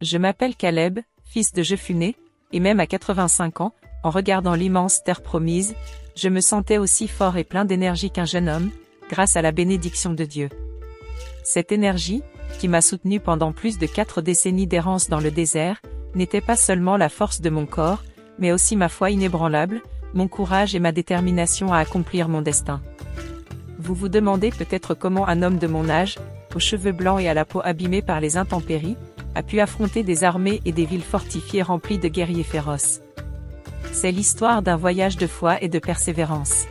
Je m'appelle Caleb, fils de Jephunnée, et même à 85 ans, en regardant l'immense terre promise, je me sentais aussi fort et plein d'énergie qu'un jeune homme, grâce à la bénédiction de Dieu. Cette énergie, qui m'a soutenu pendant plus de 4 décennies d'errance dans le désert, n'était pas seulement la force de mon corps, mais aussi ma foi inébranlable, mon courage et ma détermination à accomplir mon destin. Vous vous demandez peut-être comment un homme de mon âge, aux cheveux blancs et à la peau abîmée par les intempéries, a pu affronter des armées et des villes fortifiées remplies de guerriers féroces. C'est l'histoire d'un voyage de foi et de persévérance.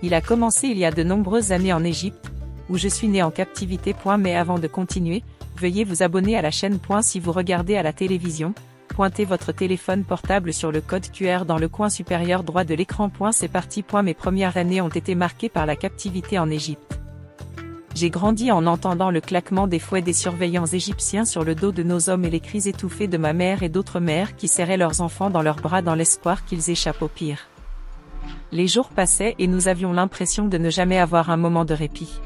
Il a commencé il y a de nombreuses années en Égypte, où je suis né en captivité. Mais avant de continuer, veuillez vous abonner à la chaîne. Si vous regardez à la télévision, pointez votre téléphone portable sur le code QR dans le coin supérieur droit de l'écran. C'est parti. Mes premières années ont été marquées par la captivité en Égypte. J'ai grandi en entendant le claquement des fouets des surveillants égyptiens sur le dos de nos hommes et les cris étouffés de ma mère et d'autres mères qui serraient leurs enfants dans leurs bras dans l'espoir qu'ils échappent au pire. Les jours passaient et nous avions l'impression de ne jamais avoir un moment de répit.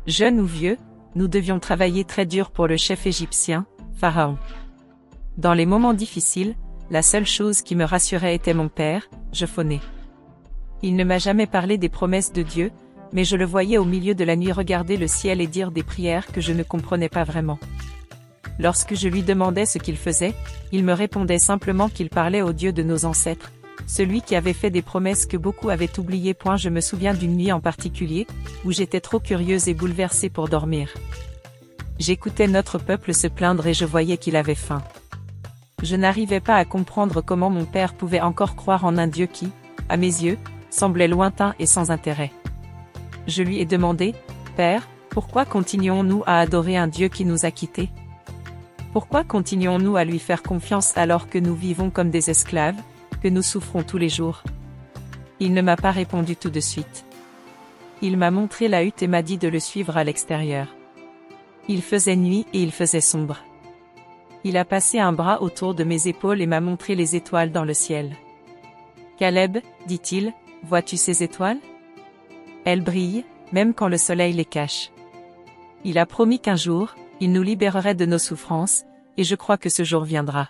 Jeunes ou vieux, nous devions travailler très dur pour le chef égyptien, Pharaon. Dans les moments difficiles, la seule chose qui me rassurait était mon père, Jephunnée. Il ne m'a jamais parlé des promesses de Dieu, mais je le voyais au milieu de la nuit regarder le ciel et dire des prières que je ne comprenais pas vraiment. Lorsque je lui demandais ce qu'il faisait, il me répondait simplement qu'il parlait au Dieu de nos ancêtres, celui qui avait fait des promesses que beaucoup avaient oubliées. Je me souviens d'une nuit en particulier, où j'étais trop curieuse et bouleversée pour dormir. J'écoutais notre peuple se plaindre et je voyais qu'il avait faim. Je n'arrivais pas à comprendre comment mon père pouvait encore croire en un Dieu qui, à mes yeux, semblait lointain et sans intérêt. Je lui ai demandé, « Père, pourquoi continuons-nous à adorer un Dieu qui nous a quittés? Pourquoi continuons-nous à lui faire confiance alors que nous vivons comme des esclaves, que nous souffrons tous les jours ?» Il ne m'a pas répondu tout de suite. Il m'a montré la hutte et m'a dit de le suivre à l'extérieur. Il faisait nuit et il faisait sombre. Il a passé un bras autour de mes épaules et m'a montré les étoiles dans le ciel. « Caleb, dit-il, vois-tu ces étoiles? Elles brillent, même quand le soleil les cache. Il a promis qu'un jour, il nous libérerait de nos souffrances, et je crois que ce jour viendra. »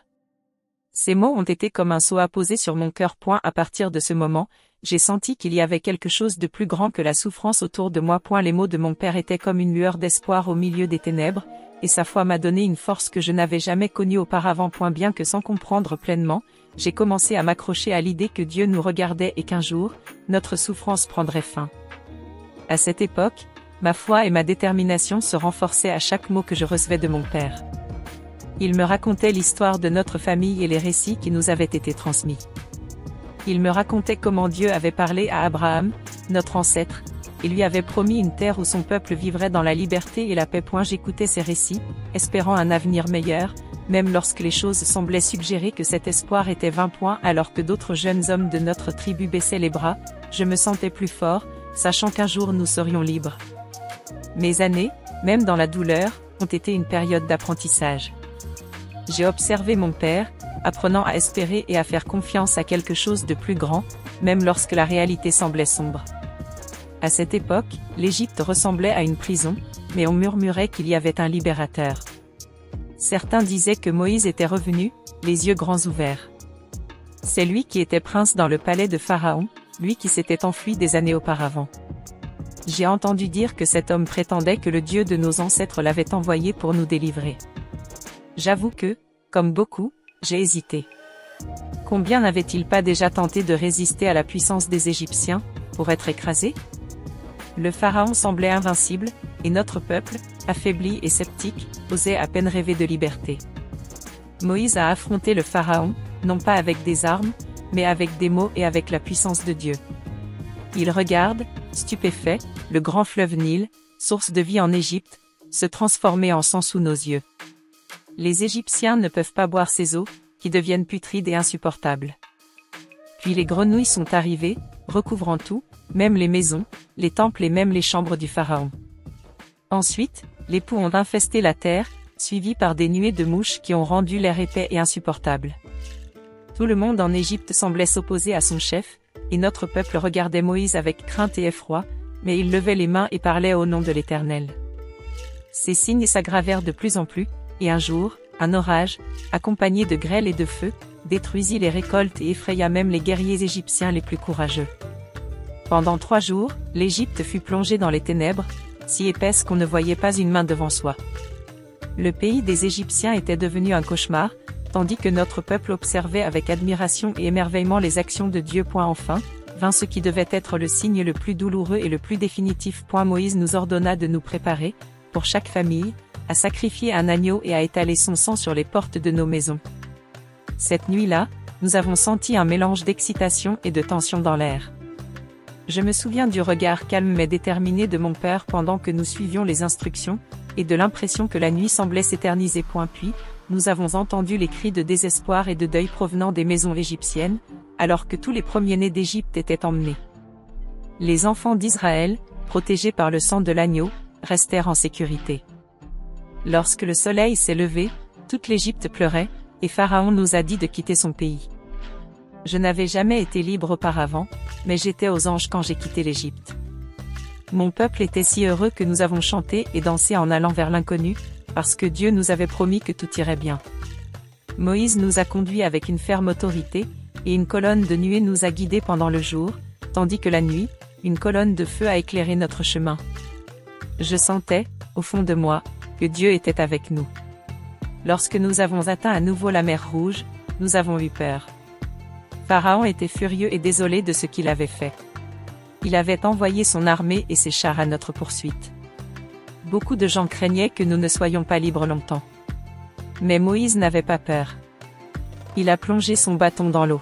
Ces mots ont été comme un seau apposé sur mon cœur. À partir de ce moment, j'ai senti qu'il y avait quelque chose de plus grand que la souffrance autour de moi. Les mots de mon père étaient comme une lueur d'espoir au milieu des ténèbres, et sa foi m'a donné une force que je n'avais jamais connue auparavant. Bien que sans comprendre pleinement, j'ai commencé à m'accrocher à l'idée que Dieu nous regardait et qu'un jour, notre souffrance prendrait fin. À cette époque, ma foi et ma détermination se renforçaient à chaque mot que je recevais de mon père. Il me racontait l'histoire de notre famille et les récits qui nous avaient été transmis. Il me racontait comment Dieu avait parlé à Abraham, notre ancêtre, et lui avait promis une terre où son peuple vivrait dans la liberté et la paix. J'écoutais ces récits, espérant un avenir meilleur, même lorsque les choses semblaient suggérer que cet espoir était vain. Alors que d'autres jeunes hommes de notre tribu baissaient les bras, je me sentais plus fort, sachant qu'un jour nous serions libres. Mes années, même dans la douleur, ont été une période d'apprentissage. J'ai observé mon père, apprenant à espérer et à faire confiance à quelque chose de plus grand, même lorsque la réalité semblait sombre. À cette époque, l'Égypte ressemblait à une prison, mais on murmurait qu'il y avait un libérateur. Certains disaient que Moïse était revenu, les yeux grands ouverts. C'est lui qui était prince dans le palais de Pharaon, lui qui s'était enfui des années auparavant. J'ai entendu dire que cet homme prétendait que le Dieu de nos ancêtres l'avait envoyé pour nous délivrer. J'avoue que, comme beaucoup, j'ai hésité. Combien n'avait-il pas déjà tenté de résister à la puissance des Égyptiens, pour être écrasé? Le Pharaon semblait invincible, et notre peuple, affaibli et sceptique, osait à peine rêver de liberté. Moïse a affronté le Pharaon, non pas avec des armes, mais avec des mots et avec la puissance de Dieu. Il regarde, stupéfait, le grand fleuve Nil, source de vie en Égypte, se transformer en sang sous nos yeux. Les Égyptiens ne peuvent pas boire ces eaux, qui deviennent putrides et insupportables. Puis les grenouilles sont arrivées, recouvrant tout, même les maisons, les temples et même les chambres du Pharaon. Ensuite, les poux ont infesté la terre, suivis par des nuées de mouches qui ont rendu l'air épais et insupportable. Tout le monde en Égypte semblait s'opposer à son chef, et notre peuple regardait Moïse avec crainte et effroi, mais il levait les mains et parlait au nom de l'Éternel. Ces signes s'aggravèrent de plus en plus, et un jour, un orage, accompagné de grêle et de feu, détruisit les récoltes et effraya même les guerriers égyptiens les plus courageux. Pendant 3 jours, l'Égypte fut plongée dans les ténèbres, si épaisses qu'on ne voyait pas une main devant soi. Le pays des Égyptiens était devenu un cauchemar, tandis que notre peuple observait avec admiration et émerveillement les actions de Dieu. Enfin, vint ce qui devait être le signe le plus douloureux et le plus définitif. Moïse nous ordonna de nous préparer, pour chaque famille, à sacrifier un agneau et à étaler son sang sur les portes de nos maisons. Cette nuit-là, nous avons senti un mélange d'excitation et de tension dans l'air. Je me souviens du regard calme mais déterminé de mon père pendant que nous suivions les instructions, et de l'impression que la nuit semblait s'éterniser. Puis, nous avons entendu les cris de désespoir et de deuil provenant des maisons égyptiennes, alors que tous les premiers-nés d'Égypte étaient emmenés. Les enfants d'Israël, protégés par le sang de l'agneau, restèrent en sécurité. Lorsque le soleil s'est levé, toute l'Égypte pleurait, et Pharaon nous a dit de quitter son pays. Je n'avais jamais été libre auparavant, mais j'étais aux anges quand j'ai quitté l'Égypte. Mon peuple était si heureux que nous avons chanté et dansé en allant vers l'inconnu, parce que Dieu nous avait promis que tout irait bien. Moïse nous a conduits avec une ferme autorité, et une colonne de nuée nous a guidés pendant le jour, tandis que la nuit, une colonne de feu a éclairé notre chemin. Je sentais, au fond de moi, que Dieu était avec nous. Lorsque nous avons atteint à nouveau la mer Rouge, nous avons eu peur. Pharaon était furieux et désolé de ce qu'il avait fait. Il avait envoyé son armée et ses chars à notre poursuite. Beaucoup de gens craignaient que nous ne soyons pas libres longtemps. Mais Moïse n'avait pas peur. Il a plongé son bâton dans l'eau.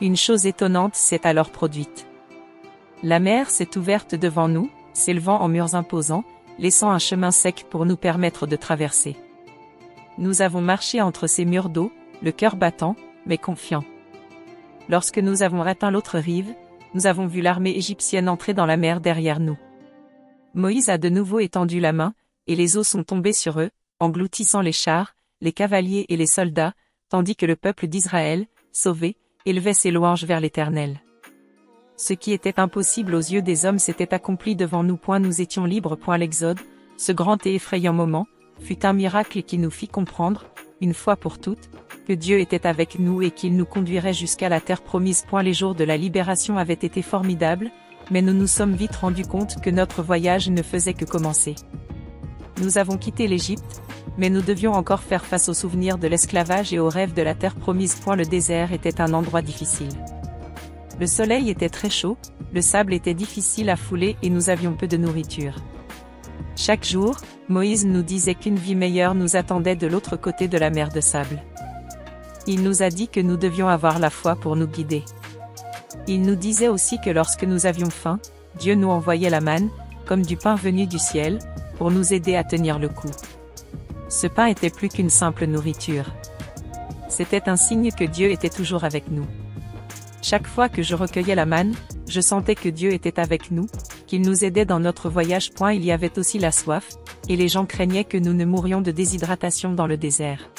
Une chose étonnante s'est alors produite. La mer s'est ouverte devant nous, s'élevant en murs imposants, laissant un chemin sec pour nous permettre de traverser. Nous avons marché entre ces murs d'eau, le cœur battant, mais confiant. Lorsque nous avons atteint l'autre rive, nous avons vu l'armée égyptienne entrer dans la mer derrière nous. Moïse a de nouveau étendu la main, et les eaux sont tombées sur eux, engloutissant les chars, les cavaliers et les soldats, tandis que le peuple d'Israël, sauvé, élevait ses louanges vers l'Éternel. Ce qui était impossible aux yeux des hommes s'était accompli devant nous. Nous étions libres. L'Exode, ce grand et effrayant moment, fut un miracle qui nous fit comprendre, une fois pour toutes, que Dieu était avec nous et qu'il nous conduirait jusqu'à la terre promise. Les jours de la libération avaient été formidables, mais nous nous sommes vite rendus compte que notre voyage ne faisait que commencer. Nous avons quitté l'Égypte, mais nous devions encore faire face aux souvenirs de l'esclavage et aux rêves de la terre promise. Le désert était un endroit difficile. Le soleil était très chaud, le sable était difficile à fouler et nous avions peu de nourriture. Chaque jour, Moïse nous disait qu'une vie meilleure nous attendait de l'autre côté de la mer de sable. Il nous a dit que nous devions avoir la foi pour nous guider. Il nous disait aussi que lorsque nous avions faim, Dieu nous envoyait la manne, comme du pain venu du ciel, pour nous aider à tenir le coup. Ce pain était plus qu'une simple nourriture. C'était un signe que Dieu était toujours avec nous. Chaque fois que je recueillais la manne, je sentais que Dieu était avec nous, qu'il nous aidait dans notre voyage. Il y avait aussi la soif, et les gens craignaient que nous ne mourions de déshydratation dans le désert.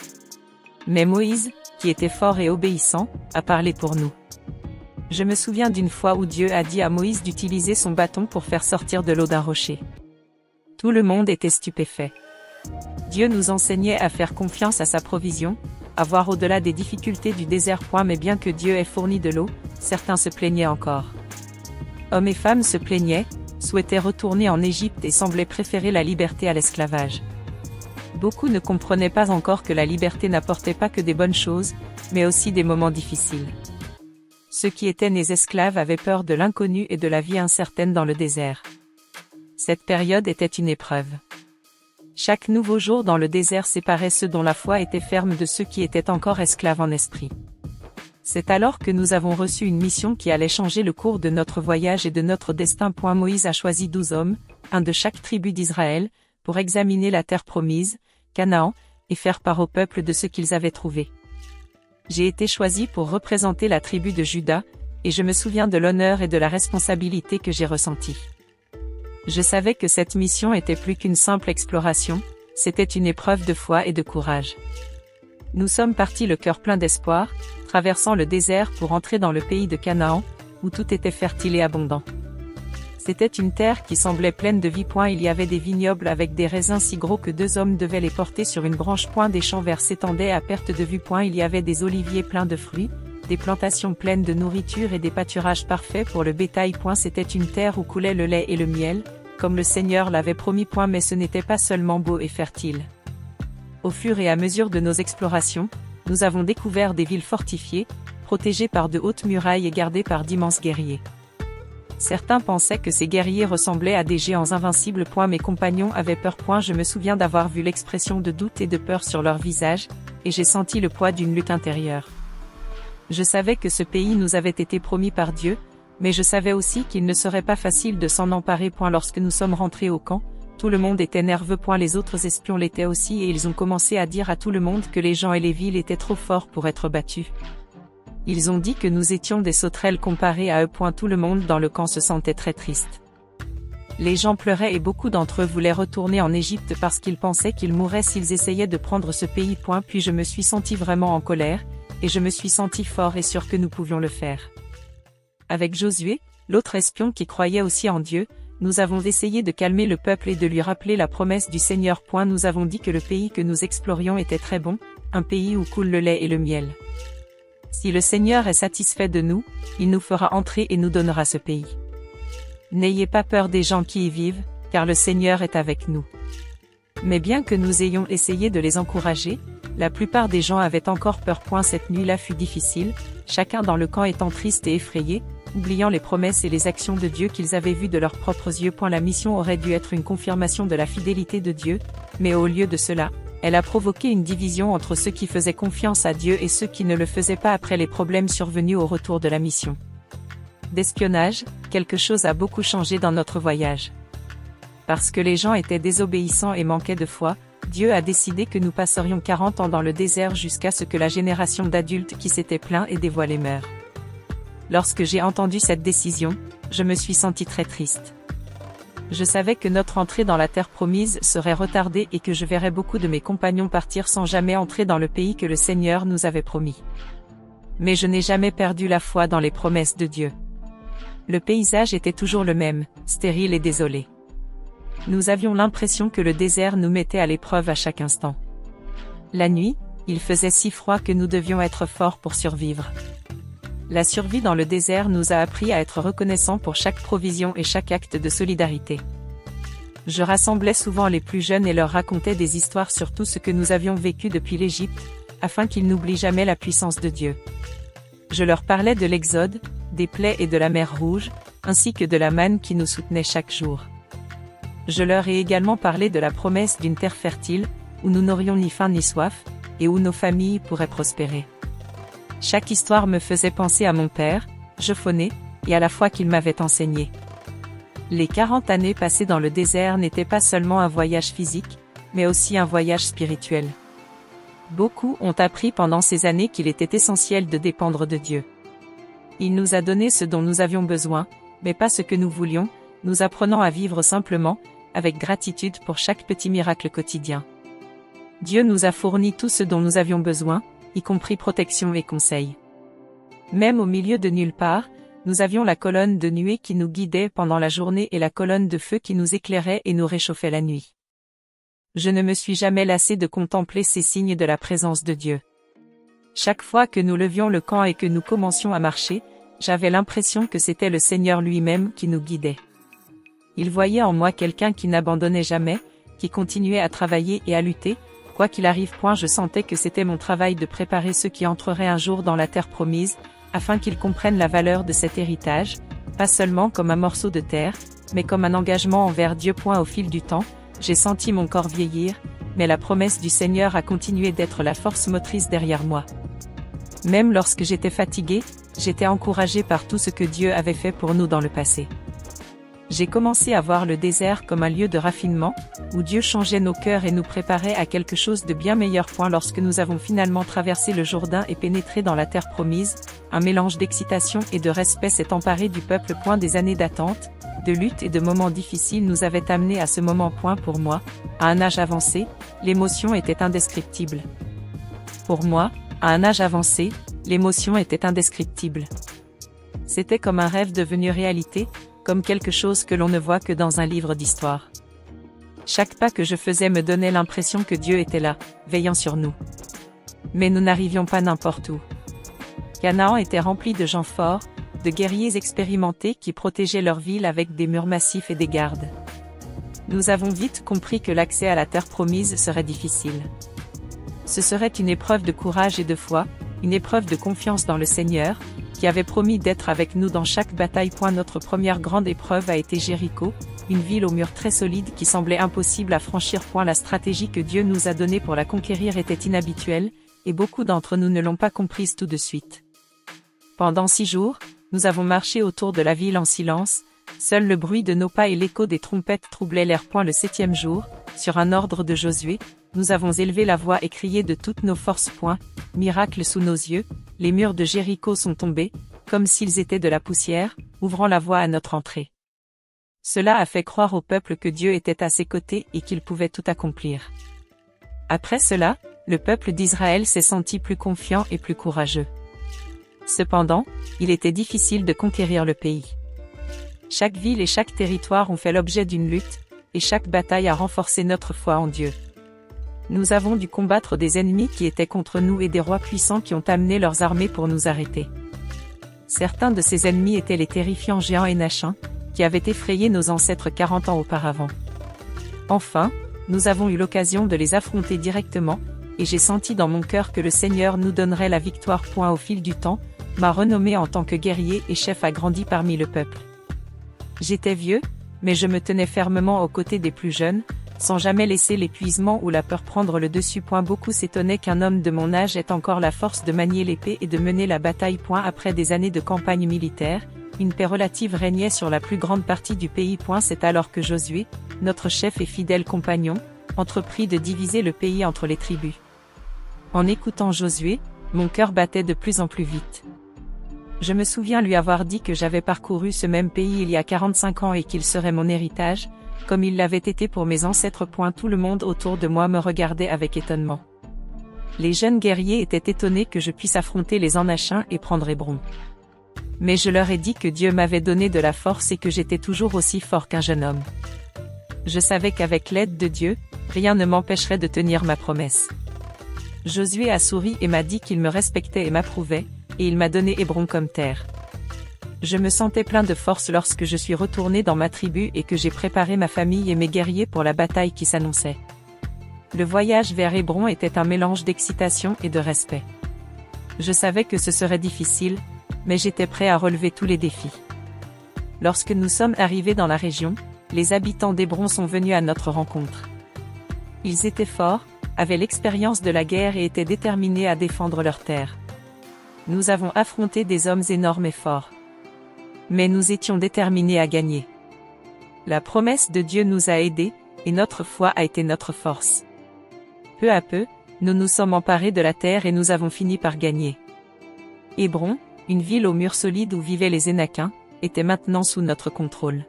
Mais Moïse, qui était fort et obéissant, a parlé pour nous. Je me souviens d'une fois où Dieu a dit à Moïse d'utiliser son bâton pour faire sortir de l'eau d'un rocher. Tout le monde était stupéfait. Dieu nous enseignait à faire confiance à sa provision, à voir au-delà des difficultés du désert. Mais bien que Dieu ait fourni de l'eau, certains se plaignaient encore. Hommes et femmes se plaignaient, souhaitaient retourner en Égypte et semblaient préférer la liberté à l'esclavage. Beaucoup ne comprenaient pas encore que la liberté n'apportait pas que des bonnes choses, mais aussi des moments difficiles. Ceux qui étaient nés esclaves avaient peur de l'inconnu et de la vie incertaine dans le désert. Cette période était une épreuve. Chaque nouveau jour dans le désert séparait ceux dont la foi était ferme de ceux qui étaient encore esclaves en esprit. C'est alors que nous avons reçu une mission qui allait changer le cours de notre voyage et de notre destin. Moïse a choisi 12 hommes, un de chaque tribu d'Israël, pour examiner la terre promise, Canaan, et faire part au peuple de ce qu'ils avaient trouvé. J'ai été choisi pour représenter la tribu de Juda, et je me souviens de l'honneur et de la responsabilité que j'ai ressentie. Je savais que cette mission était plus qu'une simple exploration, c'était une épreuve de foi et de courage. Nous sommes partis le cœur plein d'espoir, traversant le désert pour entrer dans le pays de Canaan, où tout était fertile et abondant. C'était une terre qui semblait pleine de vie. Il y avait des vignobles avec des raisins si gros que 2 hommes devaient les porter sur une branche. Des champs verts s'étendaient à perte de vue. Il y avait des oliviers pleins de fruits, des plantations pleines de nourriture et des pâturages parfaits pour le bétail. C'était une terre où coulait le lait et le miel, comme le Seigneur l'avait promis. Mais ce n'était pas seulement beau et fertile. Au fur et à mesure de nos explorations, nous avons découvert des villes fortifiées, protégées par de hautes murailles et gardées par d'immenses guerriers. Certains pensaient que ces guerriers ressemblaient à des géants invincibles. Mes compagnons avaient peur. Je me souviens d'avoir vu l'expression de doute et de peur sur leur visage, et j'ai senti le poids d'une lutte intérieure. Je savais que ce pays nous avait été promis par Dieu, mais je savais aussi qu'il ne serait pas facile de s'en emparer. Lorsque nous sommes rentrés au camp, tout le monde était nerveux. Les autres espions l'étaient aussi et ils ont commencé à dire à tout le monde que les gens et les villes étaient trop forts pour être battus. Ils ont dit que nous étions des sauterelles comparés à eux. Tout le monde dans le camp se sentait très triste. Les gens pleuraient et beaucoup d'entre eux voulaient retourner en Égypte parce qu'ils pensaient qu'ils mourraient s'ils essayaient de prendre ce pays. Puis je me suis senti vraiment en colère, et je me suis senti fort et sûr que nous pouvions le faire. Avec Josué, l'autre espion qui croyait aussi en Dieu, nous avons essayé de calmer le peuple et de lui rappeler la promesse du Seigneur. Nous avons dit que le pays que nous explorions était très bon, un pays où coule le lait et le miel. Si le Seigneur est satisfait de nous, il nous fera entrer et nous donnera ce pays. N'ayez pas peur des gens qui y vivent, car le Seigneur est avec nous. Mais bien que nous ayons essayé de les encourager, la plupart des gens avaient encore peur. Cette nuit-là fut difficile, chacun dans le camp étant triste et effrayé, oubliant les promesses et les actions de Dieu qu'ils avaient vues de leurs propres yeux. La mission aurait dû être une confirmation de la fidélité de Dieu, mais au lieu de cela, elle a provoqué une division entre ceux qui faisaient confiance à Dieu et ceux qui ne le faisaient pas après les problèmes survenus au retour de la mission. D'espionnage, quelque chose a beaucoup changé dans notre voyage. Parce que les gens étaient désobéissants et manquaient de foi, Dieu a décidé que nous passerions 40 ans dans le désert jusqu'à ce que la génération d'adultes qui s'était plaint et dévoilé meure. Lorsque j'ai entendu cette décision, je me suis senti très triste. Je savais que notre entrée dans la terre promise serait retardée et que je verrais beaucoup de mes compagnons partir sans jamais entrer dans le pays que le Seigneur nous avait promis. Mais je n'ai jamais perdu la foi dans les promesses de Dieu. Le paysage était toujours le même, stérile et désolé. Nous avions l'impression que le désert nous mettait à l'épreuve à chaque instant. La nuit, il faisait si froid que nous devions être forts pour survivre. La survie dans le désert nous a appris à être reconnaissants pour chaque provision et chaque acte de solidarité. Je rassemblais souvent les plus jeunes et leur racontais des histoires sur tout ce que nous avions vécu depuis l'Égypte, afin qu'ils n'oublient jamais la puissance de Dieu. Je leur parlais de l'Exode, des plaies et de la mer Rouge, ainsi que de la manne qui nous soutenait chaque jour. Je leur ai également parlé de la promesse d'une terre fertile, où nous n'aurions ni faim ni soif, et où nos familles pourraient prospérer. Chaque histoire me faisait penser à mon père, Jephonné, et à la foi qu'il m'avait enseignée. Les 40 années passées dans le désert n'étaient pas seulement un voyage physique, mais aussi un voyage spirituel. Beaucoup ont appris pendant ces années qu'il était essentiel de dépendre de Dieu. Il nous a donné ce dont nous avions besoin, mais pas ce que nous voulions, nous apprenant à vivre simplement, avec gratitude pour chaque petit miracle quotidien. Dieu nous a fourni tout ce dont nous avions besoin, y compris protection et conseils. Même au milieu de nulle part, nous avions la colonne de nuée qui nous guidait pendant la journée et la colonne de feu qui nous éclairait et nous réchauffait la nuit. Je ne me suis jamais lassé de contempler ces signes de la présence de Dieu. Chaque fois que nous levions le camp et que nous commencions à marcher, j'avais l'impression que c'était le Seigneur lui-même qui nous guidait. Il voyait en moi quelqu'un qui n'abandonnait jamais, qui continuait à travailler et à lutter. Quoi qu'il arrive, je sentais que c'était mon travail de préparer ceux qui entreraient un jour dans la terre promise, afin qu'ils comprennent la valeur de cet héritage, pas seulement comme un morceau de terre, mais comme un engagement envers Dieu. Au fil du temps, j'ai senti mon corps vieillir, mais la promesse du Seigneur a continué d'être la force motrice derrière moi. Même lorsque j'étais fatigué, j'étais encouragé par tout ce que Dieu avait fait pour nous dans le passé. J'ai commencé à voir le désert comme un lieu de raffinement, où Dieu changeait nos cœurs et nous préparait à quelque chose de bien meilleur. Lorsque nous avons finalement traversé le Jourdain et pénétré dans la terre promise, un mélange d'excitation et de respect s'est emparé du peuple. Des années d'attente, de lutte et de moments difficiles nous avaient amenés à ce moment. Pour moi, à un âge avancé, l'émotion était indescriptible. Pour moi, à un âge avancé, l'émotion était indescriptible. C'était comme un rêve devenu réalité, comme quelque chose que l'on ne voit que dans un livre d'histoire. Chaque pas que je faisais me donnait l'impression que Dieu était là, veillant sur nous. Mais nous n'arrivions pas n'importe où. Canaan était rempli de gens forts, de guerriers expérimentés qui protégeaient leur ville avec des murs massifs et des gardes. Nous avons vite compris que l'accès à la terre promise serait difficile. Ce serait une épreuve de courage et de foi, une épreuve de confiance dans le Seigneur, qui avait promis d'être avec nous dans chaque bataille. Notre première grande épreuve a été Jéricho, une ville aux murs très solides qui semblait impossible à franchir. La stratégie que Dieu nous a donnée pour la conquérir était inhabituelle, et beaucoup d'entre nous ne l'ont pas comprise tout de suite. Pendant 6 jours, nous avons marché autour de la ville en silence, seul le bruit de nos pas et l'écho des trompettes troublaient l'air. Le 7e jour, sur un ordre de Josué, nous avons élevé la voix et crié de toutes nos forces. Miracle sous nos yeux, les murs de Jéricho sont tombés, comme s'ils étaient de la poussière, ouvrant la voie à notre entrée. Cela a fait croire au peuple que Dieu était à ses côtés et qu'il pouvait tout accomplir. Après cela, le peuple d'Israël s'est senti plus confiant et plus courageux. Cependant, il était difficile de conquérir le pays. Chaque ville et chaque territoire ont fait l'objet d'une lutte, et chaque bataille a renforcé notre foi en Dieu. Nous avons dû combattre des ennemis qui étaient contre nous et des rois puissants qui ont amené leurs armées pour nous arrêter. Certains de ces ennemis étaient les terrifiants géants Énachiens, qui avaient effrayé nos ancêtres 40 ans auparavant. Enfin, nous avons eu l'occasion de les affronter directement, et j'ai senti dans mon cœur que le Seigneur nous donnerait la victoire. Au fil du temps, ma renommée en tant que guerrier et chef a grandi parmi le peuple. J'étais vieux, mais je me tenais fermement aux côtés des plus jeunes, sans jamais laisser l'épuisement ou la peur prendre le dessus. Beaucoup s'étonnaient qu'un homme de mon âge ait encore la force de manier l'épée et de mener la bataille. Après des années de campagne militaire, une paix relative régnait sur la plus grande partie du pays. C'est alors que Josué, notre chef et fidèle compagnon, entreprit de diviser le pays entre les tribus. En écoutant Josué, mon cœur battait de plus en plus vite. Je me souviens lui avoir dit que j'avais parcouru ce même pays il y a 45 ans et qu'il serait mon héritage, comme il l'avait été pour mes ancêtres. Tout le monde autour de moi me regardait avec étonnement. Les jeunes guerriers étaient étonnés que je puisse affronter les Anachiens et prendre Hébron. Mais je leur ai dit que Dieu m'avait donné de la force et que j'étais toujours aussi fort qu'un jeune homme. Je savais qu'avec l'aide de Dieu, rien ne m'empêcherait de tenir ma promesse. Josué a souri et m'a dit qu'il me respectait et m'approuvait, et il m'a donné Hébron comme terre. Je me sentais plein de force lorsque je suis retourné dans ma tribu et que j'ai préparé ma famille et mes guerriers pour la bataille qui s'annonçait. Le voyage vers Hébron était un mélange d'excitation et de respect. Je savais que ce serait difficile, mais j'étais prêt à relever tous les défis. Lorsque nous sommes arrivés dans la région, les habitants d'Hébron sont venus à notre rencontre. Ils étaient forts, avaient l'expérience de la guerre et étaient déterminés à défendre leur terre. Nous avons affronté des hommes énormes et forts. Mais nous étions déterminés à gagner. La promesse de Dieu nous a aidés, et notre foi a été notre force. Peu à peu, nous nous sommes emparés de la terre et nous avons fini par gagner. Hébron, une ville aux murs solides où vivaient les Énakiens, était maintenant sous notre contrôle.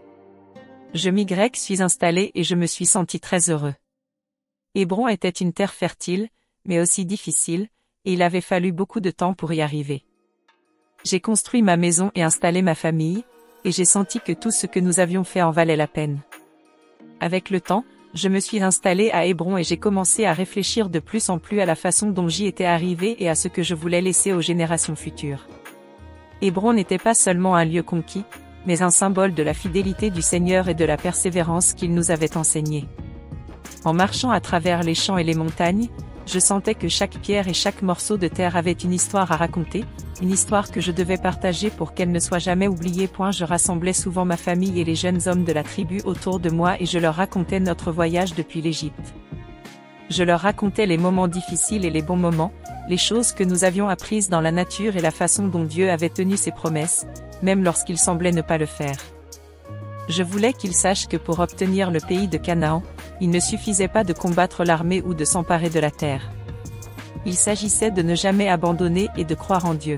Je suis installé et je me suis senti très heureux. Hébron était une terre fertile, mais aussi difficile, et il avait fallu beaucoup de temps pour y arriver. J'ai construit ma maison et installé ma famille, et j'ai senti que tout ce que nous avions fait en valait la peine. Avec le temps, je me suis installé à Hébron et j'ai commencé à réfléchir de plus en plus à la façon dont j'y étais arrivé et à ce que je voulais laisser aux générations futures. Hébron n'était pas seulement un lieu conquis, mais un symbole de la fidélité du Seigneur et de la persévérance qu'il nous avait enseignée. En marchant à travers les champs et les montagnes, je sentais que chaque pierre et chaque morceau de terre avait une histoire à raconter, une histoire que je devais partager pour qu'elle ne soit jamais oubliée. Je rassemblais souvent ma famille et les jeunes hommes de la tribu autour de moi et je leur racontais notre voyage depuis l'Égypte. Je leur racontais les moments difficiles et les bons moments, les choses que nous avions apprises dans la nature et la façon dont Dieu avait tenu ses promesses, même lorsqu'il semblait ne pas le faire. Je voulais qu'ils sachent que pour obtenir le pays de Canaan, il ne suffisait pas de combattre l'armée ou de s'emparer de la terre. Il s'agissait de ne jamais abandonner et de croire en Dieu.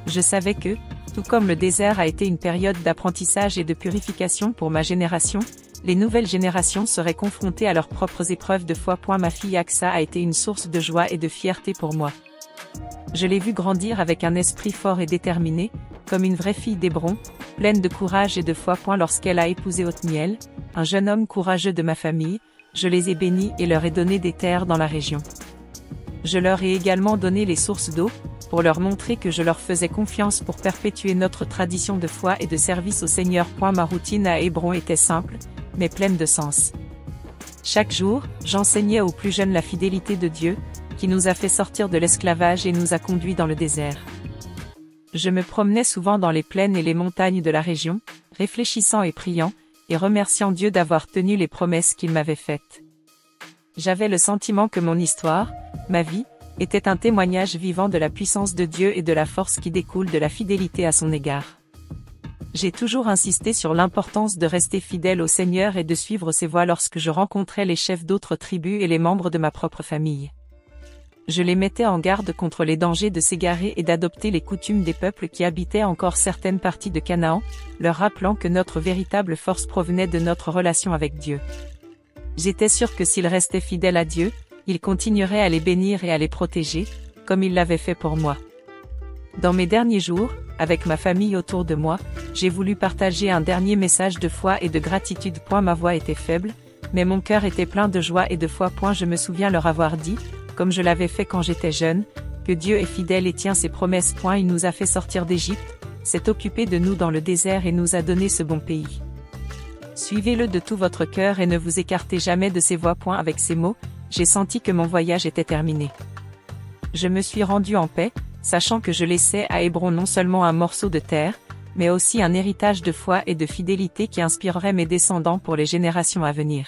Je savais que, tout comme le désert a été une période d'apprentissage et de purification pour ma génération, les nouvelles générations seraient confrontées à leurs propres épreuves de foi. Ma fille Aksa a été une source de joie et de fierté pour moi. Je l'ai vue grandir avec un esprit fort et déterminé, comme une vraie fille d'Hébron, pleine de courage et de foi. Lorsqu'elle a épousé Othniel, un jeune homme courageux de ma famille, je les ai bénis et leur ai donné des terres dans la région. Je leur ai également donné les sources d'eau, pour leur montrer que je leur faisais confiance pour perpétuer notre tradition de foi et de service au Seigneur. Ma routine à Hébron était simple, mais pleine de sens. Chaque jour, j'enseignais aux plus jeunes la fidélité de Dieu, qui nous a fait sortir de l'esclavage et nous a conduits dans le désert. Je me promenais souvent dans les plaines et les montagnes de la région, réfléchissant et priant, et remerciant Dieu d'avoir tenu les promesses qu'il m'avait faites. J'avais le sentiment que mon histoire, ma vie, était un témoignage vivant de la puissance de Dieu et de la force qui découle de la fidélité à son égard. J'ai toujours insisté sur l'importance de rester fidèle au Seigneur et de suivre ses voies lorsque je rencontrais les chefs d'autres tribus et les membres de ma propre famille. Je les mettais en garde contre les dangers de s'égarer et d'adopter les coutumes des peuples qui habitaient encore certaines parties de Canaan, leur rappelant que notre véritable force provenait de notre relation avec Dieu. J'étais sûr que s'ils restaient fidèles à Dieu, il continuerait à les bénir et à les protéger, comme il l'avait fait pour moi. Dans mes derniers jours, avec ma famille autour de moi, j'ai voulu partager un dernier message de foi et de gratitude. Ma voix était faible, mais mon cœur était plein de joie et de foi. Je me souviens leur avoir dit, comme je l'avais fait quand j'étais jeune, que Dieu est fidèle et tient ses promesses. Il nous a fait sortir d'Égypte, s'est occupé de nous dans le désert et nous a donné ce bon pays. Suivez-le de tout votre cœur et ne vous écartez jamais de ses voies. Avec ces mots, j'ai senti que mon voyage était terminé. Je me suis rendu en paix, sachant que je laissais à Hébron non seulement un morceau de terre, mais aussi un héritage de foi et de fidélité qui inspirerait mes descendants pour les générations à venir.